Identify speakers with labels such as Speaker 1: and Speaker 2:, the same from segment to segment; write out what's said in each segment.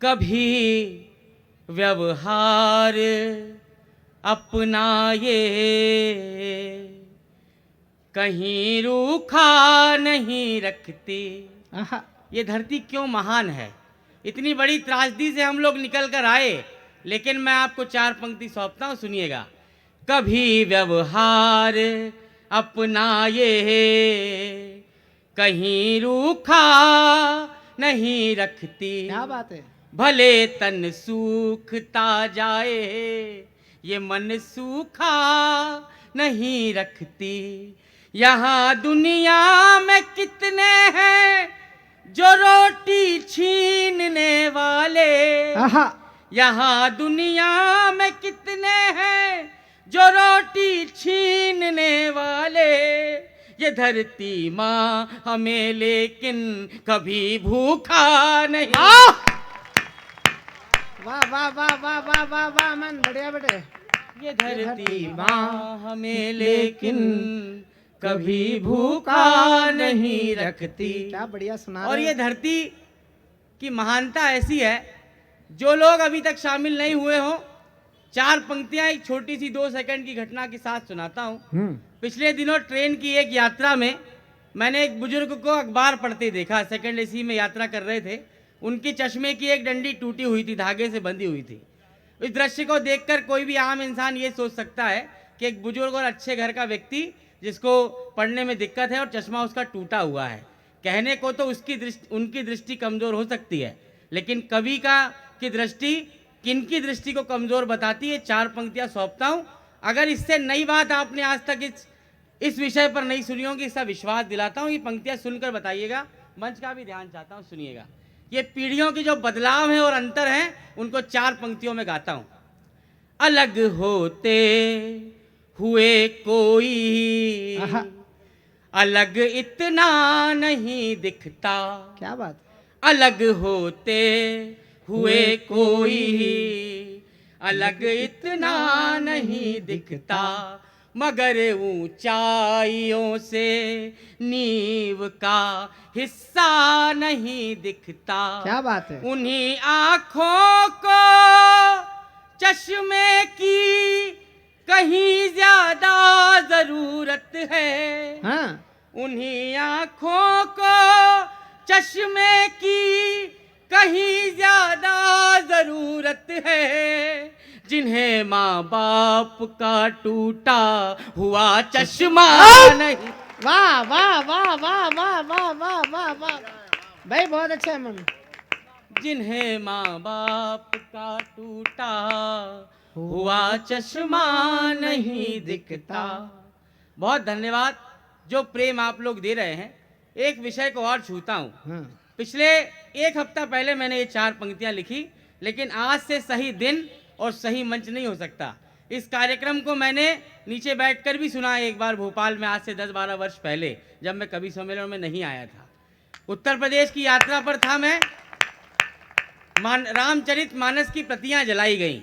Speaker 1: कभी व्यवहार अपनाए, कहीं रूखा नहीं रखती। ये धरती क्यों महान है, इतनी बड़ी त्रासदी से हम लोग निकल कर आए, लेकिन मैं आपको 4 पंक्ति सौंपता हूं, सुनिएगा। कभी व्यवहार अपनाए, कहीं रूखा नहीं रखती।
Speaker 2: क्या बात है।
Speaker 1: भले तन सूखता जाए, ये मन सूखा नहीं रखती। यहाँ दुनिया में कितने हैं जो रोटी छीनने वाले, यहाँ दुनिया में कितने हैं जो रोटी छीनने वाले। ये धरती माँ हमें लेकिन कभी भूखा नहीं।
Speaker 2: वाह वाह वाह वाह वाह वाह वाह मन, बढ़िया बेटे।
Speaker 1: ये धरती माँ हमें लेकिन कभी भूखा नहीं रखती।
Speaker 2: क्या बढ़िया सुना।
Speaker 1: और ये धरती की महानता ऐसी है, जो लोग अभी तक शामिल नहीं हुए हों, 4 पंक्तियां एक छोटी सी 2 सेकंड की घटना के साथ सुनाता हूं। पिछले दिनों ट्रेन की एक यात्रा में मैंने एक बुजुर्ग को अखबार पढ़ते देखा। सेकंड एसी में यात्रा कर रहे थे, उनके चश्मे की एक डंडी टूटी हुई थी, धागे से बंधी हुई थी। इस दृश्य को देखकर कोई भी आम इंसान ये सोच सकता है कि एक बुजुर्ग और अच्छे घर का व्यक्ति जिसको पढ़ने में दिक्कत है और चश्मा उसका टूटा हुआ है, कहने को तो उनकी दृष्टि कमजोर हो सकती है, लेकिन कवि की दृष्टि किनकी दृष्टि को कमजोर बताती है। 4 पंक्तियां सौंपता हूं। अगर इससे नई बात आपने आज तक इस विषय पर नहीं सुनी होगी, इसका विश्वास दिलाता हूं। ये पंक्तियां सुनकर बताइएगा, मंच का भी ध्यान चाहता हूं, सुनिएगा। ये पीढ़ियों के जो बदलाव हैं और अंतर हैं, उनको 4 पंक्तियों में गाता हूं। अलग होते हुए कोई अलग इतना नहीं दिखता।
Speaker 2: क्या बात।
Speaker 1: अलग होते हुए कोई अलग इतना नहीं दिखता, मगर ऊंचाइयों से नींव का हिस्सा नहीं दिखता।
Speaker 2: क्या बात है।
Speaker 1: उन्हीं आँखों को चश्मे की कहीं ज्यादा जरूरत है।
Speaker 2: हाँ।
Speaker 1: उन्हीं आँखों को चश्मे की कहीं ज्यादा जरूरत है, जिन्हें माँ बाप का टूटा हुआ चश्मा नहीं।
Speaker 2: वाह वाह वाह वाह वाह वाह वाह वाह वाह भाई, बहुत अच्छा है मन।
Speaker 1: जिन्हें माँ बाप का टूटा हुआ चश्मा नहीं दिखता। बहुत धन्यवाद जो प्रेम आप लोग दे रहे हैं। एक विषय को और छूता हूँ। पिछले 1 हफ्ता पहले मैंने ये 4 पंक्तियां लिखी, लेकिन आज से सही दिन और सही मंच नहीं हो सकता। इस कार्यक्रम को मैंने नीचे बैठकर भी सुना एक बार भोपाल में, आज से 10-12 वर्ष पहले, जब मैं कवि सम्मेलन में नहीं आया था। उत्तर प्रदेश की यात्रा पर था मैं। रामचरितमानस की प्रतियां जलाई गई।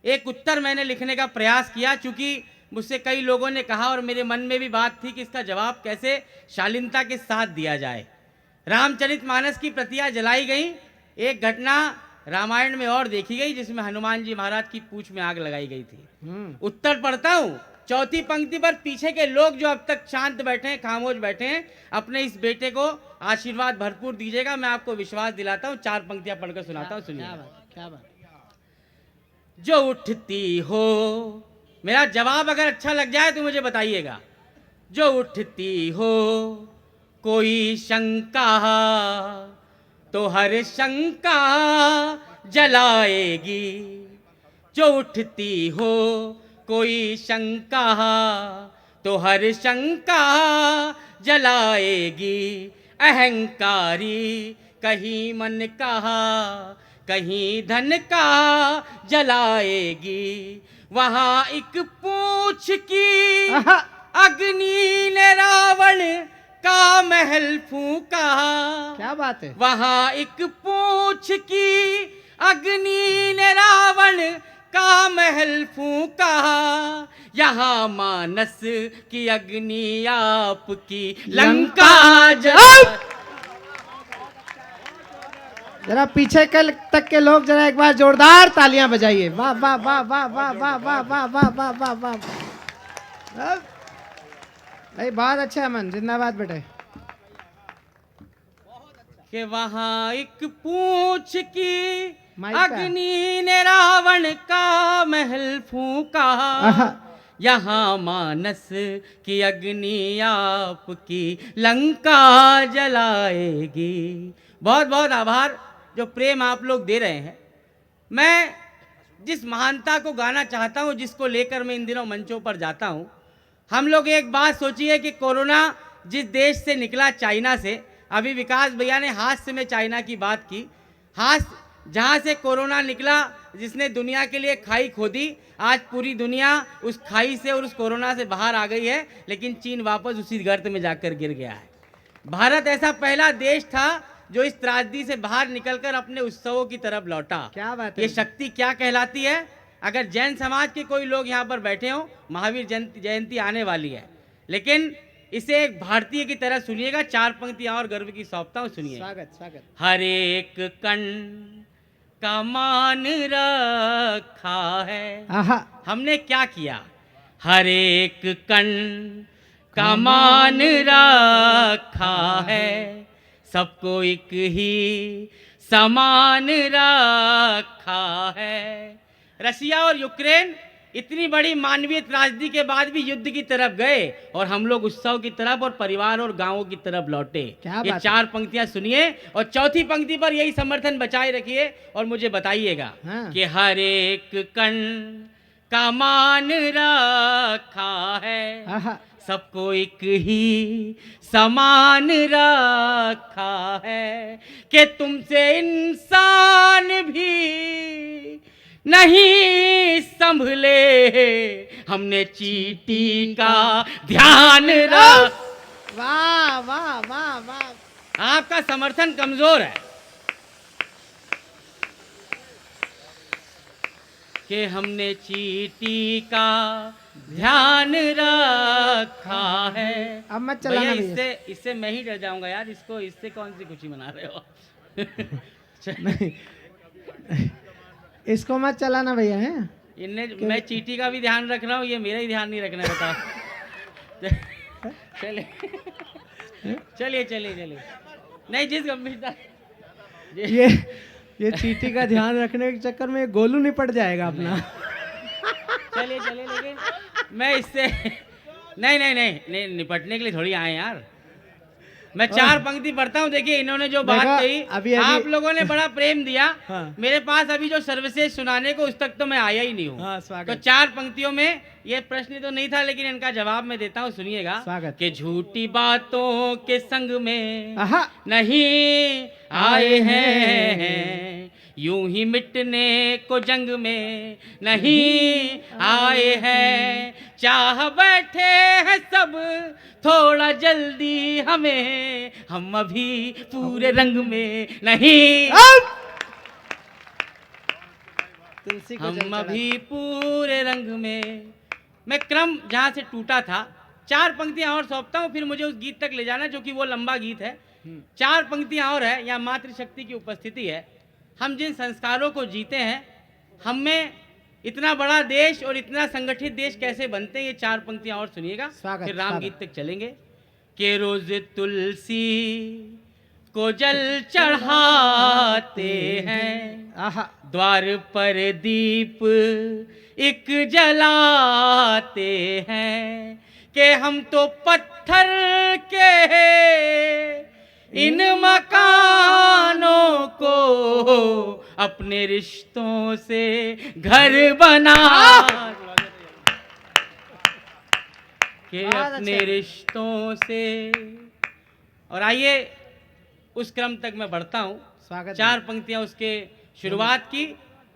Speaker 1: एक उत्तर मैंने लिखने का प्रयास किया, चूंकि मुझसे कई लोगों ने कहा और मेरे मन में भी बात थी कि इसका जवाब कैसे शालीनता के साथ दिया जाए। रामचरितमानस की प्रतियां जलाई गई। एक घटना रामायण में और देखी गई, जिसमें हनुमान जी महाराज की पूंछ में आग लगाई गई थी। उत्तर पढ़ता हूं, 4थी पंक्ति पर पीछे के लोग जो अब तक शांत बैठे हैं, खामोश बैठे हैं, अपने इस बेटे को आशीर्वाद भरपूर दीजिएगा। मैं आपको विश्वास दिलाता हूं। 4 पंक्तियां पढ़कर सुनाता हूं, सुनिए।
Speaker 2: क्या बात।
Speaker 1: जो उठती हो, मेरा जवाब अगर अच्छा लग जाए तो मुझे बताइएगा। जो उठती हो कोई शंका, तो हर शंका जलाएगी। जो उठती हो कोई शंका, तो हर शंका जलाएगी। अहंकारी कहीं मन का, कहीं धन का जलाएगी। वहाँ एक पूंछ की अग्नि ने रावण का महल फूका।
Speaker 2: क्या बात है।
Speaker 1: वहाँ एक पूंछ की अग्नि ने रावण का महल फूका। यहाँ मानस की अग्नि आपकी लंका
Speaker 2: जरा पीछे कल तक के लोग जरा एक बार जोरदार तालियां बजाइए। वाह वाह वाह वाह वाह वाह वाह वाह वाह वाह वाह वाह। भाई बहुत अच्छा है अमन, जिंदाबाद बेटे।
Speaker 1: कि वहां एक पूंछ की
Speaker 2: माइक पे।
Speaker 1: अग्नि ने रावण का महल फूका, यहाँ मानस की अग्नि आपकी लंका जलाएगी। बहुत बहुत आभार जो प्रेम आप लोग दे रहे हैं। मैं जिस महानता को गाना चाहता हूँ, जिसको लेकर मैं इन दिनों मंचों पर जाता हूँ, हम लोग एक बात सोचिए कि कोरोना जिस देश से निकला, चाइना से, अभी विकास भैया ने हास्य में चाइना की बात की, हास्य जहाँ से कोरोना निकला, जिसने दुनिया के लिए खाई खोदी, आज पूरी दुनिया उस खाई से और उस कोरोना से बाहर आ गई है, लेकिन चीन वापस उसी गर्त में जाकर गिर गया है। भारत ऐसा पहला देश था जो इस त्रासदी से बाहर निकलकर अपने उत्सवों की तरफ लौटा।
Speaker 2: क्या बात है।
Speaker 1: ये शक्ति क्या कहलाती है? अगर जैन समाज के कोई लोग यहाँ पर बैठे हों, महावीर जयंती आने वाली है, लेकिन इसे एक भारतीय की तरह सुनिएगा। 4 पंक्तियां और गर्व की सौंपता हूँ, सुनिए।
Speaker 2: स्वागत स्वागत।
Speaker 1: हर एक कण का मान रखा है। हमने क्या किया? हर एक कण का मान रखा है, सबको एक ही समान रखा है। रशिया और यूक्रेन इतनी बड़ी मानवीय त्रासदी के बाद भी युद्ध की तरफ गए और हम लोग उत्सव की तरफ और परिवार और गांवों की तरफ लौटे। ये 4 पंक्तियां सुनिए और चौथी पंक्ति पर यही समर्थन बचाए रखिए और मुझे बताइएगा कि हर एक कण का मान रखा है, सबको एक ही समान रखा है, कि तुमसे इंसान भी नहीं संभले, हमने चींटी का ध्यान रख।
Speaker 2: वाह वाह वाह वाह।
Speaker 1: आपका समर्थन कमजोर है कि हमने चींटी का ध्यान रखा है।
Speaker 2: अब मत चलाना
Speaker 1: भैया, इससे मैं ही डर जाऊंगा यार। इससे कौन सी खुशी मना रहे हो?
Speaker 2: नहीं, इसको मत चलाना भैया। है
Speaker 1: मैं चींटी का भी ध्यान रख रहा हूँ, ये मेरा ही ध्यान नहीं रखना है, बताओ। चलिए चलिए चलिए। नहीं, जिस गंभीरता
Speaker 2: ये चींटी का ध्यान रखने के चक्कर में गोलू निपट जाएगा अपना।
Speaker 1: चलिए चलिए, लेकिन मैं इससे नहीं निपटने के लिए थोड़ी आए यार। मैं 4 पंक्ति पढ़ता हूँ। देखिए, इन्होंने जो बात कही, अभी आप लोगों ने बड़ा प्रेम दिया। हाँ। मेरे पास अभी जो सर्वश्रेष्ठ सुनाने को, उस तक तो मैं आया ही नहीं हूँ। हाँ, तो 4 पंक्तियों में ये प्रश्न तो नहीं था, लेकिन इनका जवाब मैं देता हूँ, सुनिएगा। कि झूठी बातों के संग में नहीं आए हैं, यूं ही मिटने को जंग में नहीं आए हैं, चाह बैठे हैं सब थोड़ा जल्दी हमें, हम अभी पूरे रंग में नहीं, हम अभी पूरे रंग में। मैं क्रम जहाँ से टूटा था, 4 पंक्तियां और सौंपता हूँ, फिर मुझे उस गीत तक ले जाना, जो कि वो लंबा गीत है। 4 पंक्तियां और है, या मातृशक्ति की उपस्थिति है। हम जिन संस्कारों को जीते हैं, हम में इतना बड़ा देश और इतना संगठित देश कैसे बनते हैं, ये 4 पंक्तियां और सुनिएगा, फिर राम गीत तक चलेंगे। कि रोज तुलसी को जल चढ़ाते हैं, द्वार पर दीप एक जलाते हैं, कि हम तो पत्थर के इन मकानों को अपने रिश्तों से घर बना के अपने रिश्तों से। और आइए उस क्रम तक मैं बढ़ता हूँ। 4 पंक्तियाँ उसके शुरुआत की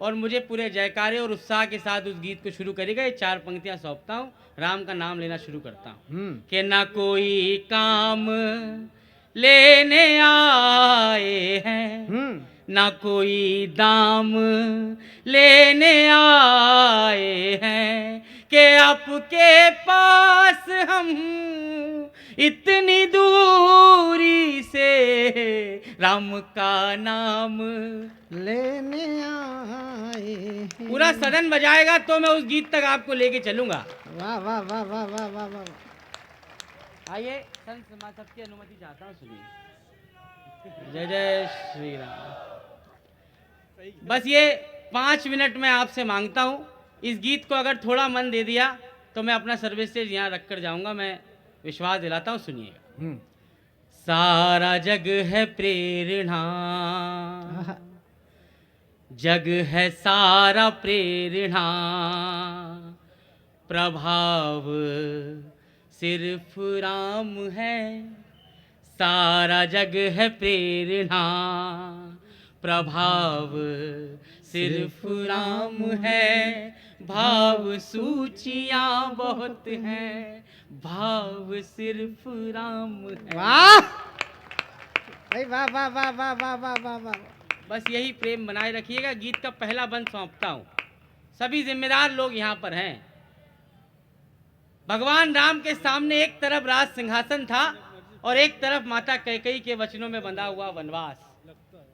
Speaker 1: और मुझे पूरे जयकारे और उत्साह के साथ उस गीत को शुरू करेगा। ये 4 पंक्तियाँ सौंपता हूँ, राम का नाम लेना शुरू करता हूँ। कि ना कोई काम लेने आए हैं, ना कोई दाम लेने आए हैं, कि आपके पास हम इतनी दूरी से राम का नाम
Speaker 2: लेने आए हैं।
Speaker 1: पूरा सदन बजाएगा तो मैं उस गीत तक आपको लेके चलूंगा।
Speaker 2: वाह वाह वाह वाह वाह वाह वाह।
Speaker 1: आइए संत समाज सबकी अनुमति चाहता हूँ, सुनिए। जय जय श्री राम। बस ये 5 मिनट में आपसे मांगता हूँ, इस गीत को अगर थोड़ा मन दे दिया तो मैं अपना सर्विस स्टेज यहाँ रख कर जाऊँगा, मैं विश्वास दिलाता हूँ, सुनिएगा। सारा जग है प्रेरणा, जग है सारा प्रेरणा, प्रभाव सिर्फ राम है। सारा जग है प्रेरणा, प्रभाव सिर्फ राम है। भाव सूचियाँ बहुत हैं, भाव सिर्फ राम है।
Speaker 2: वाह भाई वाह वाह वाह वाह वाह वाह वाह वाह।
Speaker 1: बस यही प्रेम बनाए रखिएगा। गीत का पहला बंद सौंपता हूँ, सभी जिम्मेदार लोग यहाँ पर हैं। भगवान राम के सामने एक तरफ राज सिंहासन था और एक तरफ माता कैकेयी के वचनों में बंधा हुआ वनवास।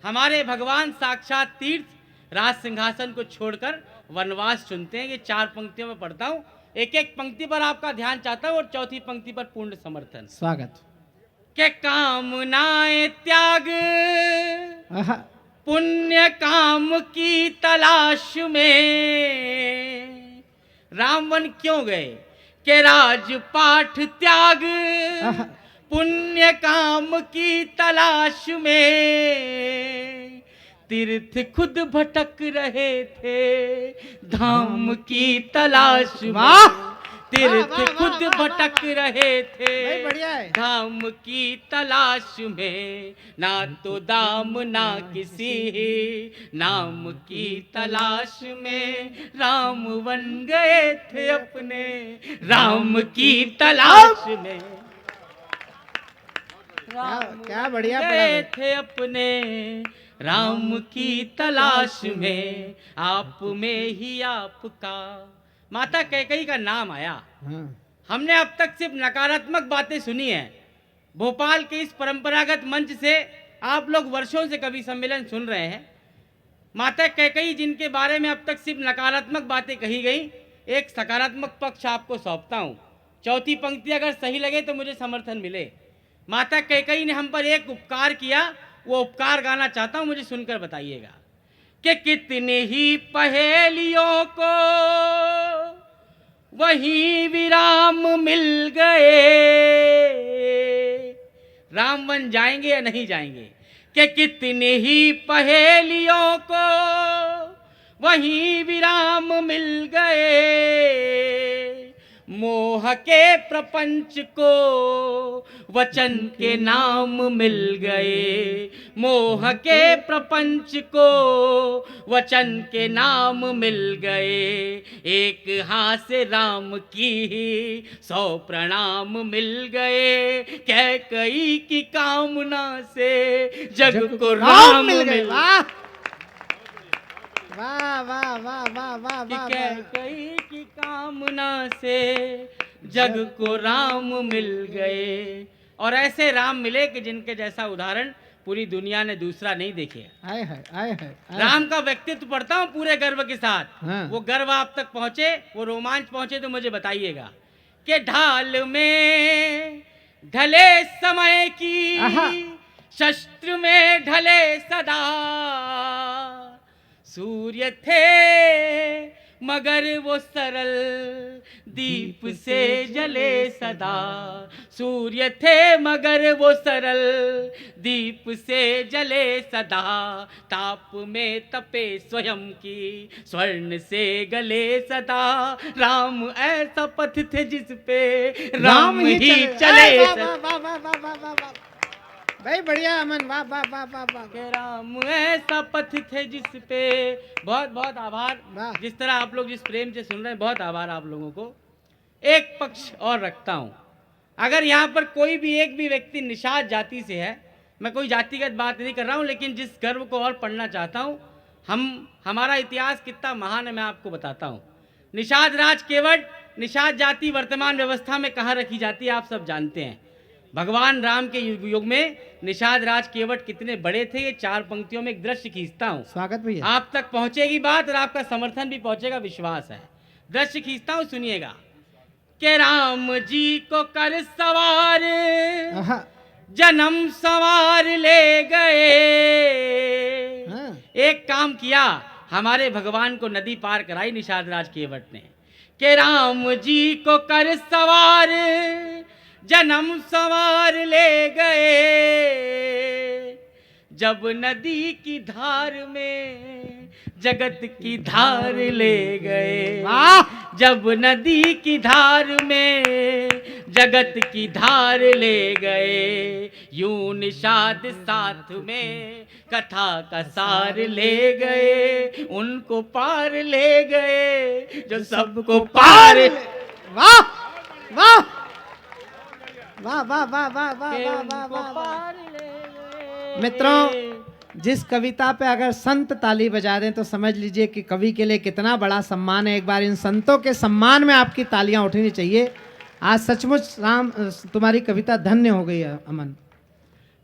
Speaker 1: हमारे भगवान साक्षात तीर्थ राज सिंहासन को छोड़कर वनवास चुनते हैं। ये 4 पंक्तियों में पढ़ता हूँ, एक एक पंक्ति पर आपका ध्यान चाहता हूँ और चौथी पंक्ति पर पूर्ण समर्थन।
Speaker 2: स्वागत।
Speaker 1: के कामनाएं त्याग
Speaker 2: आहा।
Speaker 1: पुण्य काम की तलाश में रामवन क्यों गए? के राजपाठ त्याग पुण्य काम की तलाश में तीर्थ खुद भटक रहे थे धाम की तलाश में। तीर्थ खुद भटक रहे थे
Speaker 2: बढ़िया है।
Speaker 1: धाम की तलाश में, ना तो दाम ना किसी नाम की तलाश में राम बन गए थे अपने राम की तलाश में।
Speaker 2: क्या बढ़िया
Speaker 1: गए थे अपने राम की तलाश में, आप में ही आपका माता कैकेयी का नाम आया। हमने अब तक सिर्फ नकारात्मक बातें सुनी हैं। भोपाल के इस परंपरागत मंच से आप लोग वर्षों से कवि सम्मेलन सुन रहे हैं। माता कैकेयी जिनके बारे में अब तक सिर्फ नकारात्मक बातें कही गई, एक सकारात्मक पक्ष आपको सौंपता हूँ। चौथी पंक्ति अगर सही लगे तो मुझे समर्थन मिले। माता कैकेयी ने हम पर एक उपकार किया, वो उपकार गाना चाहता हूँ, मुझे सुनकर बताइएगा। कि कितने ही पहेलियों को वहीं विराम मिल गए। रामवन जाएंगे या नहीं जाएंगे? कि कितने ही पहेलियों को वहीं विराम मिल गए। मोह के प्रपंच को वचन के नाम मिल गए। मोह के प्रपंच को वचन के नाम मिल गए। एक हाथ से राम की 100 प्रणाम मिल गए। कैकेयी की कामना से जग को राम मिल गए।
Speaker 2: वाह वाह वाह वाह वाह वाह वाह।
Speaker 1: कैकेयी की कामना से जग को राम मिल गए। और ऐसे राम मिले कि जिनके जैसा उदाहरण पूरी दुनिया ने दूसरा नहीं देखे।
Speaker 2: आए है
Speaker 1: राम का व्यक्तित्व पढ़ता हूँ पूरे गर्व के साथ।
Speaker 2: हाँ।
Speaker 1: वो गर्व आप तक पहुंचे, वो रोमांच पहुंचे तो मुझे बताइएगा। कि ढाल में ढले समय की शस्त्र में ढले सदा। सूर्य थे मगर वो सरल दीप से जले सदा। सूर्य थे मगर वो सरल दीप से जले सदा। ताप में तपे स्वयं की स्वर्ण से गले सदा। राम ऐसा पथ थे जिस पे राम ही चले सदा।
Speaker 2: भाई बढ़िया अमन, वाह वाह वाह वाह वाह।
Speaker 1: के राम ऐसा पथ थे जिस पे। बहुत बहुत आभार। जिस तरह आप लोग जिस प्रेम से सुन रहे हैं, बहुत आभार आप लोगों को। एक पक्ष और रखता हूं, अगर यहाँ पर कोई भी एक भी व्यक्ति निषाद जाति से है, मैं कोई जातिगत बात नहीं कर रहा हूँ, लेकिन जिस गर्व को और पढ़ना चाहता हूँ, हमारा इतिहास कितना महान है मैं आपको बताता हूँ। निषाद राज केवट, निषाद जाति वर्तमान व्यवस्था में कहाँ रखी जाती है आप सब जानते हैं। भगवान राम के युग में निषाद राज केवट कितने बड़े थे, ये 4 पंक्तियों में एक दृश्य खींचता हूं।
Speaker 2: स्वागत भैया।
Speaker 1: आप तक पहुंचेगी बात और आपका समर्थन भी पहुंचेगा, विश्वास है। दृश्य खींचता हूं, सुनिएगा। के राम जी को कर सवार
Speaker 2: आहा,
Speaker 1: जन्म सवार ले गए।
Speaker 2: हाँ।
Speaker 1: एक काम किया, हमारे भगवान को नदी पार कराई निषाद राज केवट ने। के राम जी को कर सवार जन्म सवार ले गए। जब नदी की धार में जगत की धार ले गए।
Speaker 2: वाह!
Speaker 1: जब नदी की धार में जगत की धार ले गए। यूं निषाद साथ में कथा का सार ले गए। उनको पार ले गए जो सबको पार।
Speaker 2: वाह वाह वाह वाह वाह वाह वाह वाह वाह वाह वाह। मित्रों, जिस कविता पे अगर संत ताली बजा दें तो समझ लीजिए कि कवि के लिए कितना बड़ा सम्मान है। एक बार इन संतों के सम्मान में आपकी तालियां उठनी चाहिए। आज सचमुच राम तुम्हारी कविता धन्य हो गई है अमन।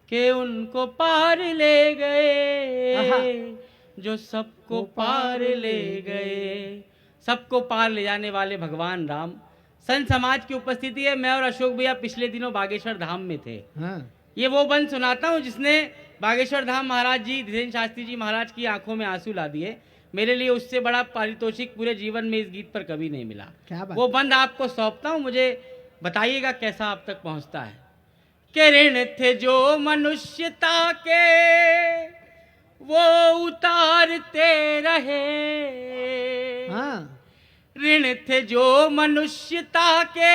Speaker 1: के उनको पार ले
Speaker 2: आहा।
Speaker 1: गए जो सबको पार ले गए। सबको पार ले जाने वाले भगवान राम, संत समाज की उपस्थिति है। मैं और अशोक भैया पिछले दिनों बागेश्वर धाम में थे।
Speaker 2: हाँ।
Speaker 1: ये वो बंद सुनाता हूँ जिसने बागेश्वर धाम महाराज जी, धीरेन्द्र शास्त्री जी महाराज की आंखों में आंसू ला दिए। मेरे लिए उससे बड़ा पारितोषिक पूरे जीवन में इस गीत पर कभी नहीं मिला।
Speaker 2: क्या बात।
Speaker 1: वो बंद आपको सौंपता हूँ, मुझे बताइएगा कैसा आप तक पहुँचता है। के ऋण थे जो मनुष्यता के वो उतारते रहे।
Speaker 2: हाँ।
Speaker 1: ऋण थे जो मनुष्यता के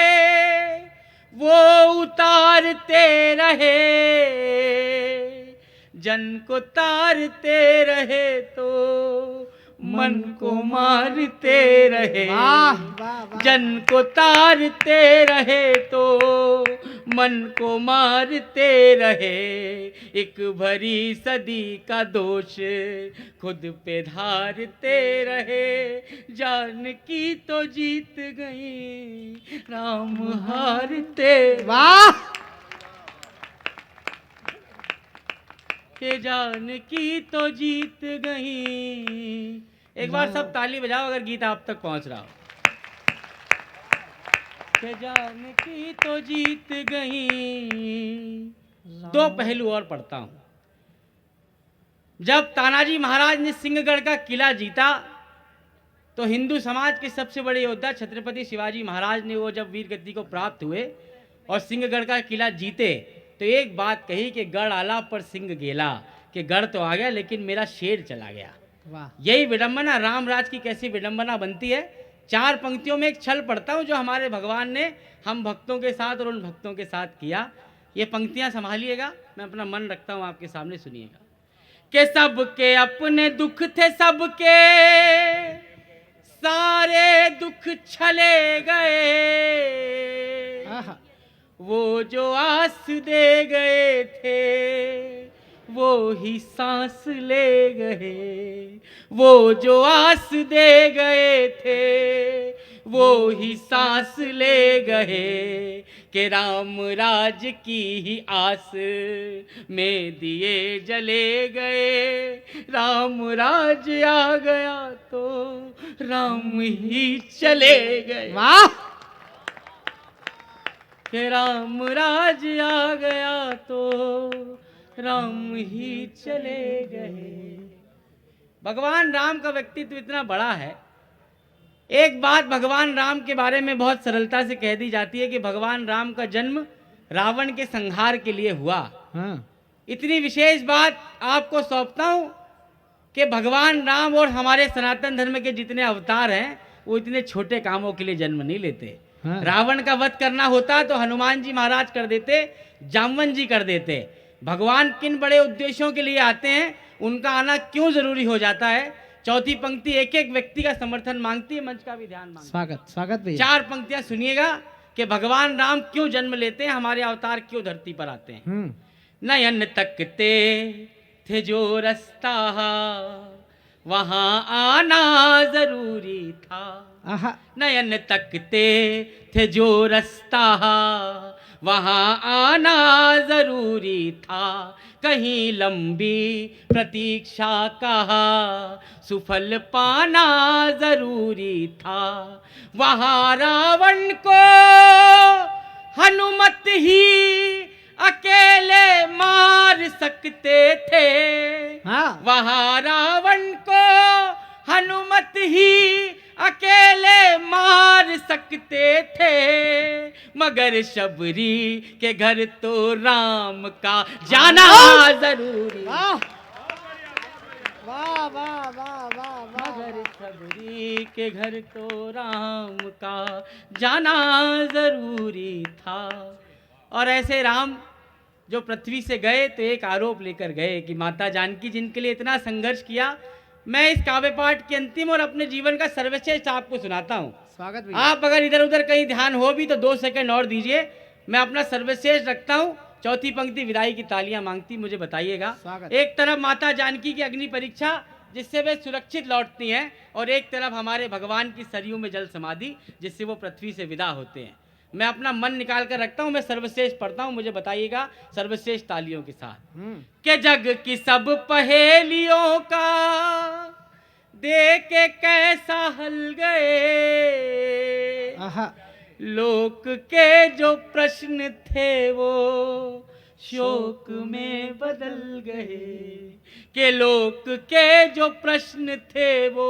Speaker 1: वो उतारते रहे। जन को तारते रहे तो मन को मारते रहे।
Speaker 2: वाह वाह वाह।
Speaker 1: जन को तारते रहे तो मन को मारते रहे। एक भरी सदी का दोष खुद पे धारते रहे। जान की तो जीत गई राम हारते।
Speaker 2: वाह।
Speaker 1: के जान की तो जीत गई। एक बार सब ताली बजाओ अगर गीत आप तक पहुंच रहा हो। के जान की तो जीत गई। 2 पहलू और पढ़ता हूं। जब तानाजी महाराज ने सिंहगढ़ का किला जीता तो हिंदू समाज के सबसे बड़े योद्धा छत्रपति शिवाजी महाराज ने वो जब वीर गद्दी को प्राप्त हुए और सिंहगढ़ का किला जीते तो एक बात कही कि गढ़ आला पर सिंह गेला, कि गढ़ तो आ गया लेकिन मेरा शेर चला गया।
Speaker 2: वाह।
Speaker 1: यही विडंबना, राम राज की कैसी विडंबना बनती है। 4 पंक्तियों में एक छल पढ़ता हूं जो हमारे भगवान ने हम भक्तों के साथ और उन भक्तों के साथ किया। ये पंक्तियां संभालिएगा, मैं अपना मन रखता हूं आपके सामने, सुनिएगा। कि सबके अपने दुख थे, सबके सारे दुख छले गए।
Speaker 2: आहा।
Speaker 1: वो जो आस दे गए थे वो ही सांस ले गए। वो जो आस दे गए थे वो ही सांस ले गए। कि राम राज की ही आस में दिए जले गए। राम राज आ गया तो राम ही चले गए।
Speaker 2: वाह।
Speaker 1: कि राम राज आ गया तो राम ही चले गए। भगवान राम का व्यक्तित्व इतना बड़ा है। एक बात भगवान राम के बारे में बहुत सरलता से कह दी जाती है कि भगवान राम का जन्म रावण के संहार के लिए हुआ।
Speaker 2: हाँ।
Speaker 1: इतनी विशेष बात आपको सौंपता हूं कि भगवान राम और हमारे सनातन धर्म के जितने अवतार हैं वो इतने छोटे कामों के लिए जन्म नहीं लेते।
Speaker 2: हाँ।
Speaker 1: रावण का वध करना होता तो हनुमान जी महाराज कर देते, जामवन जी कर देते। भगवान किन बड़े उद्देश्यों के लिए आते हैं, उनका आना क्यों जरूरी हो जाता है। 4थी पंक्ति एक एक व्यक्ति का समर्थन मांगती है, मंच का भी ध्यान मांगती है।
Speaker 2: स्वागत स्वागत भैया।
Speaker 1: 4 पंक्तियां सुनिएगा कि भगवान राम क्यों जन्म लेते हैं, हमारे अवतार क्यों धरती पर आते हैं। नयन तकते थे जो रास्ता वहां आना जरूरी था।
Speaker 2: आहा।
Speaker 1: नयन तकते थे जो रास्ता वहाँ आना जरूरी था, कहीं लंबी प्रतीक्षा कहा, सुफल पाना जरूरी था। वहाँ रावण को हनुमत ही अकेले मार सकते थे।
Speaker 2: हाँ।
Speaker 1: वहाँ रावण को हनुमत ही अकेले मार सकते थे, मगर शबरी के घर तो राम का जाना जरूरी।
Speaker 2: वाह वाह वाह वाह वाह वाह।
Speaker 1: मगर शबरी के घर तो राम का जाना जरूरी था। और ऐसे राम जो पृथ्वी से गए तो एक आरोप लेकर गए कि माता जानकी जिनके लिए इतना संघर्ष किया। मैं इस काव्य पाठ के अंतिम और अपने जीवन का सर्वश्रेष्ठ आपको सुनाता हूँ।
Speaker 2: स्वागत भैया।
Speaker 1: आप अगर इधर उधर कहीं ध्यान हो भी तो 2 सेकंड और दीजिए, मैं अपना सर्वश्रेष्ठ रखता हूँ। चौथी पंक्ति विदाई की तालियां मांगती, मुझे बताइएगा।
Speaker 2: स्वागत।
Speaker 1: एक तरफ माता जानकी की अग्नि परीक्षा जिससे वे सुरक्षित लौटती हैं, और एक तरफ हमारे भगवान की सरयू में जल समाधि जिससे वो पृथ्वी से विदा होते हैं। मैं अपना मन निकाल कर रखता हूँ, मैं सर्वश्रेष्ठ पढ़ता हूँ, मुझे बताइएगा सर्वश्रेष्ठ तालियों के साथ। के जग की सब पहेलियों का दे के कैसा हल गए,
Speaker 2: आहा।
Speaker 1: लोक के जो प्रश्न थे वो शोक में बदल गए। के लोक के जो प्रश्न थे वो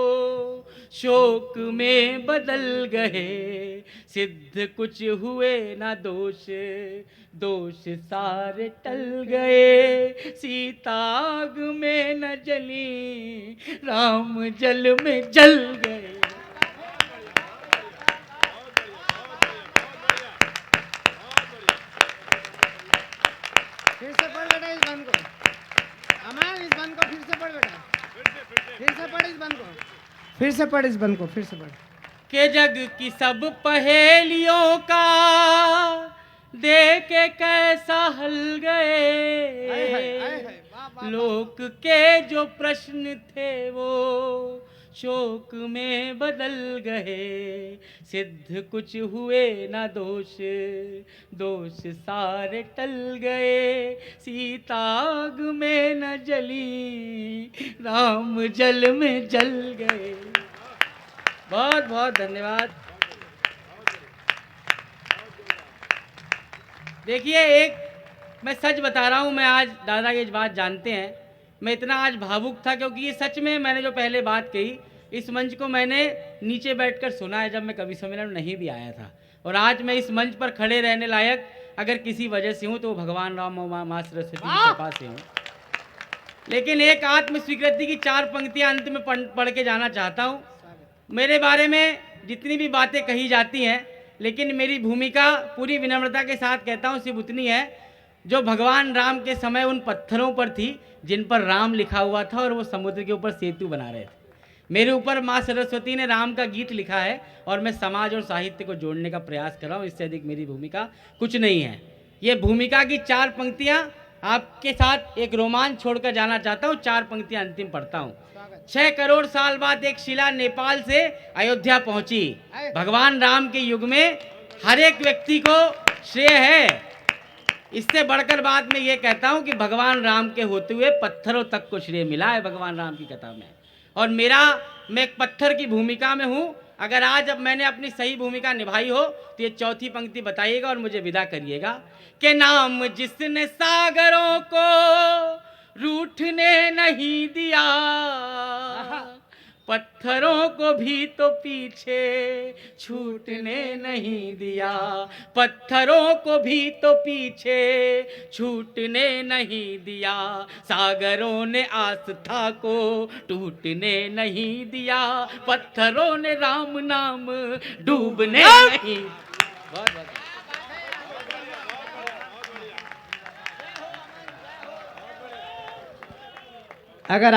Speaker 1: शोक में बदल गए। सिद्ध कुछ हुए ना दोष, दोष सारे टल गए। सीता आग में न जली, राम जल में जल गए।
Speaker 2: फिर से पढ़ बेटा इस बंद को। अमन इस बंद को फिर से पढ़ बेटा। फिर से पढ़ इस बंद को। फिर से पढ़ इस बंद को। फिर से पढ़।
Speaker 1: के जग की सब पहेलियों का दे के कैसा हल गए। लोक के जो प्रश्न थे वो शोक में बदल गए। सिद्ध कुछ हुए ना दोष, दोष सारे टल गए। सीता आग में न जली, राम जल में जल गए। बहुत बहुत धन्यवाद। देखिए, एक मैं सच बता रहा हूँ, मैं आज दादा ये बात जानते हैं, मैं इतना आज भावुक था क्योंकि ये सच में मैंने जो पहले बात कही, इस मंच को मैंने नीचे बैठकर सुना है जब मैं कवि सम्मेलन नहीं भी आया था। और आज मैं इस मंच पर खड़े रहने लायक अगर किसी वजह से हूँ तो भगवान राम और माँ सरस्वती की कृपा से हूँ। लेकिन एक आत्म स्वीकृति की 4 पंक्तियाँ अंत में पढ़ के जाना चाहता हूँ। मेरे बारे में जितनी भी बातें कही जाती हैं, लेकिन मेरी भूमिका पूरी विनम्रता के साथ कहता हूँ सिर्फ उतनी है जो भगवान राम के समय उन पत्थरों पर थी जिन पर राम लिखा हुआ था और वो समुद्र के ऊपर सेतु बना रहे थे। मेरे ऊपर माँ सरस्वती ने राम का गीत लिखा है और मैं समाज और साहित्य को जोड़ने का प्रयास कर रहा हूँ। इससे अधिक मेरी भूमिका कुछ नहीं है। ये भूमिका की 4 पंक्तियाँ आपके साथ एक रोमांच छोड़कर जाना चाहता हूँ। 4 पंक्तियाँ अंतिम पढ़ता हूँ। 6 करोड़ साल बाद एक शिला नेपाल से अयोध्या पहुंची। भगवान राम के युग में हर एक व्यक्ति को श्रेय है। इससे बढ़कर बात मैं ये कहता हूं कि भगवान राम के होते हुए पत्थरों तक को श्रेय मिला है भगवान राम की कथा में। और मैं एक पत्थर की भूमिका में हूं। अगर आज अब मैंने अपनी सही भूमिका निभाई हो तो ये चौथी पंक्ति बताइएगा और मुझे विदा करिएगा। के नाम जिसने सागरों को रूठने नहीं दिया, पत्थरों को भी तो पीछे छूटने नहीं दिया। पत्थरों को भी तो पीछे छूटने नहीं दिया। सागरों ने आस्था को टूटने नहीं दिया। पत्थरों ने राम नाम डूबने नहीं। बहुत बहुत
Speaker 2: अगर